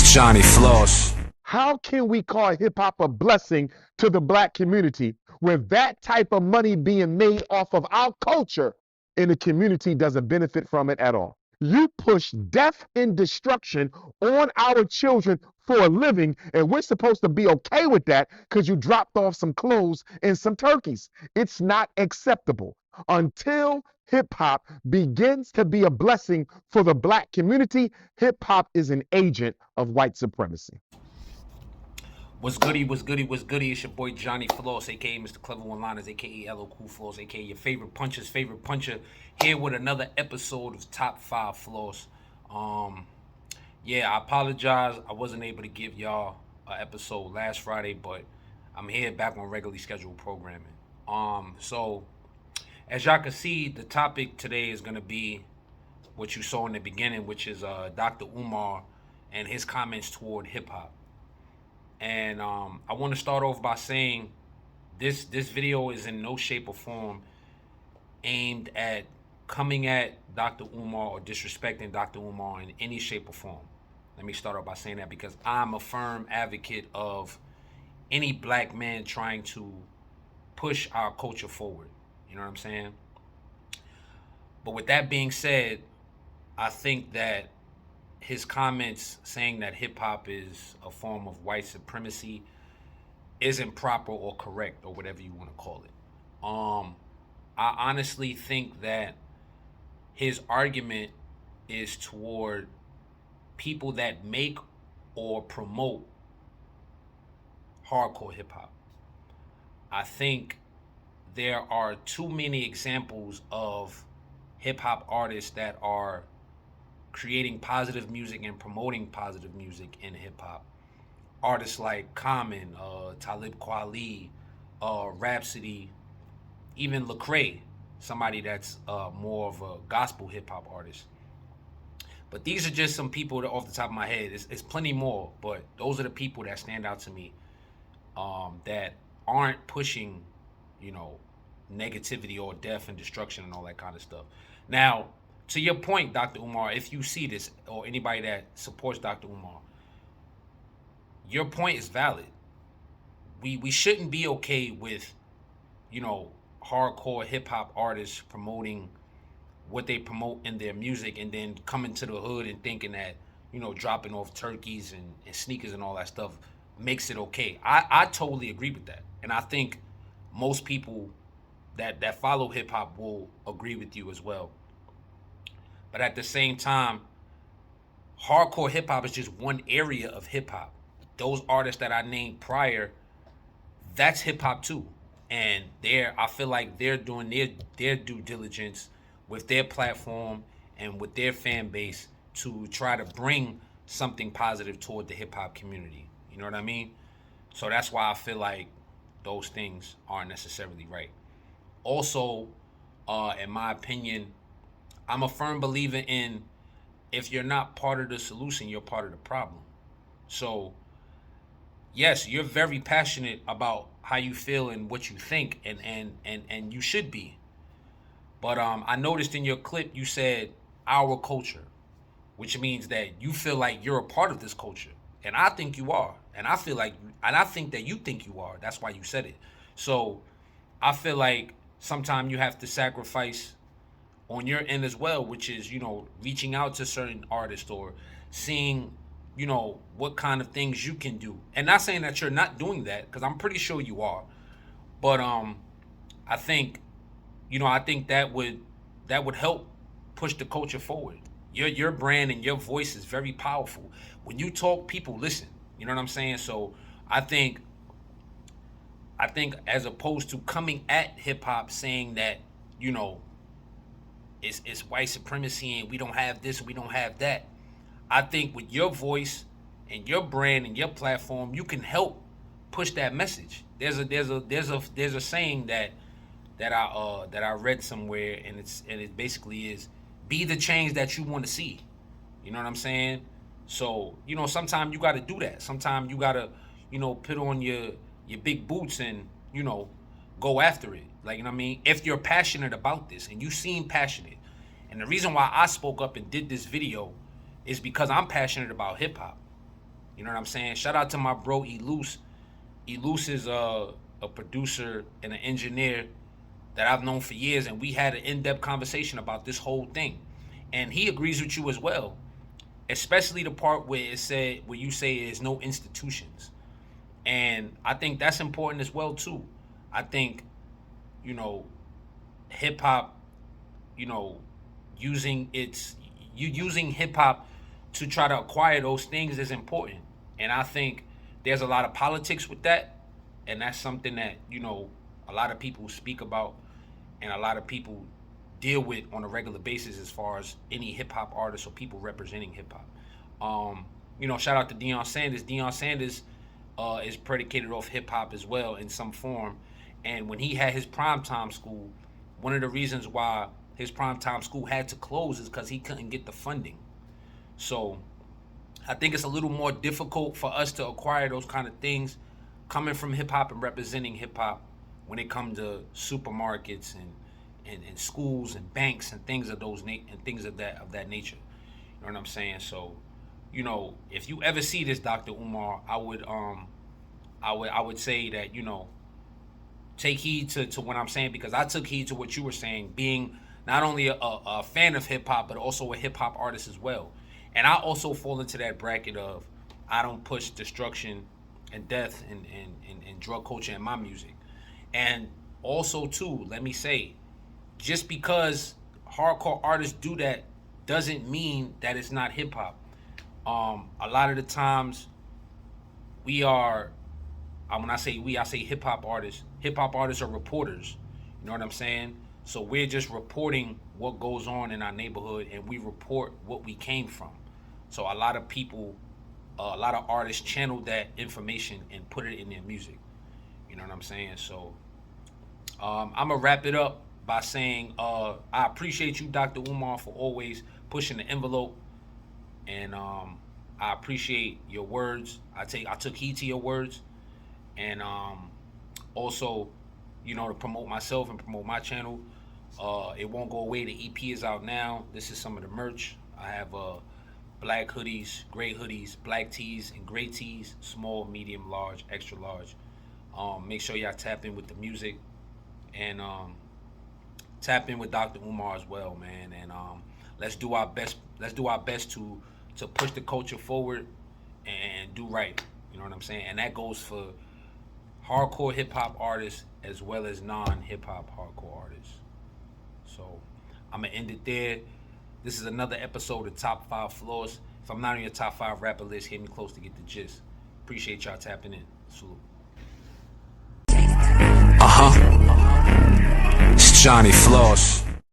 Johnny Floss. How can we call hip hop a blessing to the black community with that type of money being made off of our culture and the community doesn't benefit from it at all? You push death and destruction on our children for a living, and we're supposed to be okay with that because you dropped off some clothes and some turkeys. It's not acceptable until hip hop begins to be a blessing for the black community. Hip hop is an agent of white supremacy. What's goody, what's goody, what's goody? It's your boy Johnny Floss, aka Mr. Clever One Liners, aka LO Cool Floss, aka your favorite puncher's favorite puncher, here with another episode of Top 5 Floss. Yeah, I apologize. I wasn't able to give y'all an episode last Friday, but I'm here back on regularly scheduled programming. So as y'all can see, the topic today is gonna be what you saw in the beginning, which is Dr. Umar and his comments toward hip hop. And I want to start off by saying this video is in no shape or form aimed at coming at Dr. Umar or disrespecting Dr. Umar in any shape or form. Let me start off by saying that because I'm a firm advocate of any black man trying to push our culture forward. You know what I'm saying? But with that being said, I think that his comments saying that hip hop is a form of white supremacy isn't proper or correct or whatever you want to call it. I honestly think that his argument is toward people that make or promote hardcore hip hop. I think there are too many examples of hip hop artists that are creating positive music and promoting positive music in hip hop. Artists like Common, Talib Kweli, Rhapsody, even Lecrae, somebody that's more of a gospel hip hop artist. But these are just some people that off the top of my head. It's plenty more, but those are the people that stand out to me that aren't pushing, negativity or death and destruction and all that kind of stuff. Now, to your point, Dr. Umar, if you see this or anybody that supports Dr. Umar, your point is valid. We shouldn't be okay with, hardcore hip hop artists promoting what they promote in their music and then coming to the hood and thinking that, dropping off turkeys and sneakers and all that stuff makes it okay. I totally agree with that. And I think most people that follow hip hop will agree with you as well. But at the same time, hardcore hip hop is just one area of hip hop. Those artists that I named prior, that's hip hop too. And I feel like they're doing their due diligence with their platform and with their fan base to try to bring something positive toward the hip hop community. You know what I mean? So that's why I feel like those things aren't necessarily right. Also, in my opinion, I'm a firm believer in if you're not part of the solution, you're part of the problem. So, yes, you're very passionate about how you feel and what you think, and you should be. But I noticed in your clip you said our culture, which means that you feel like you're a part of this culture, and I think you are, and I think that you think you are. That's why you said it. So, I feel like sometimes you have to sacrifice on your end as well, which is, reaching out to certain artists or seeing, what kind of things you can do. And not saying that you're not doing that, because I'm pretty sure you are. But I think, I think that would help push the culture forward. Your brand and your voice is very powerful. When you talk, people listen. You know what I'm saying? So I think as opposed to coming at hip hop saying that, it's white supremacy and we don't have this and we don't have that. I think with your voice and your brand and your platform, you can help push that message. There's a saying that I read somewhere, and it basically is, be the change that you want to see. You know what I'm saying? So, sometimes you got to do that. Sometimes you got to, put on your big boots and, go after it. Like, you know what I mean? If you're passionate about this and you seem passionate. And the reason why I spoke up and did this video is because I'm passionate about hip hop. You know what I'm saying? Shout out to my bro Eluse. Eluse is a producer and an engineer that I've known for years, and we had an in-depth conversation about this whole thing. And he agrees with you as well, especially the part where you say there's no institutions. And I think that's important as well too. I think, you know, hip hop, you know, using its you using hip hop to try to acquire those things is important. And I think there's a lot of politics with that, and that's something that, a lot of people speak about and a lot of people deal with on a regular basis as far as any hip hop artists or people representing hip hop. Shout out to Deion Sanders. Deion Sanders is predicated off hip hop as well in some form. And when he had his primetime school, one of the reasons why his primetime school had to close is because he couldn't get the funding. So I think it's a little more difficult for us to acquire those kind of things coming from hip hop and representing hip hop when it comes to supermarkets and schools and banks and things of that nature. You know what I'm saying? So, if you ever see this, Dr. Umar, I would say that, take heed to what I'm saying, because I took heed to what you were saying, being not only a fan of hip hop, but also a hip hop artist as well. And I also fall into that bracket of I don't push destruction and death and drug culture in my music. And also, too, let me say, just because hardcore artists do that doesn't mean that it's not hip hop. A lot of the times we are, when I say we, I say hip hop artists. Hip hop artists are reporters. You know what I'm saying? So we're just reporting what goes on in our neighborhood, and we report what we came from. So a lot of people, a lot of artists channel that information and put it in their music. You know what I'm saying? So I'm going to wrap it up by saying I appreciate you, Dr. Umar, for always pushing the envelope. And I appreciate your words. I took heed to your words. And also, to promote myself and promote my channel. It won't go away. The EP is out now. This is some of the merch. I have black hoodies, gray hoodies, black tees, and gray tees, small, medium, large, extra large. Make sure y'all tap in with the music, and tap in with Dr. Umar as well, man. And let's do our best. Let's do our best to push the culture forward and do right. You know what I'm saying? And that goes for hardcore hip hop artists as well as non-hip hop hardcore artists. So I'm gonna end it there. This is another episode of Top 5 Floss. If I'm not on your top 5 rapper list, hit me close to get the gist. Appreciate y'all tapping in. Salute. It's Johnny Floss.